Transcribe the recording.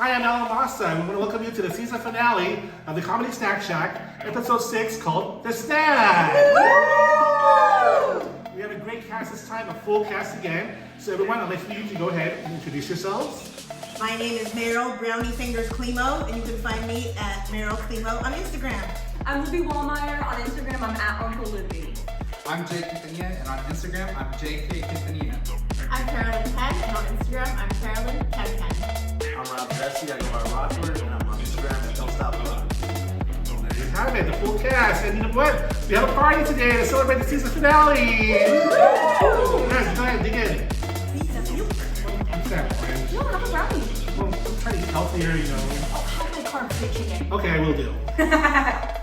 Hi, I'm Masa. We want to welcome you to the season finale of the Comedy Snack Shack, episode 6, called The Snack. We have a great cast this time, a full cast again. So everyone, I'd like for you to go ahead and introduce yourselves. My name is Meryl Brownie Fingers Klemow, and you can find me at Meryl Klemow on Instagram. I'm Libby Wahlmeier. On Instagram, I'm at Uncle Libby. I'm Jay Quintanilla, and on Instagram, I'm JK Quintanilla. I'm Carolyn Ken, and on Instagram, I'm Carolyn Ken. I'm Jessie, I go by Rockford, and I'm on Instagram at Don't Stop Rock. There you have it, the full cast. And you know what? We have a party today to celebrate the season finale. Guys, go ahead, dig in. What's that? No, have a brownie. Well, I'm trying to eat healthier, you know. Oh, have my carb-free chicken. Okay, I will do.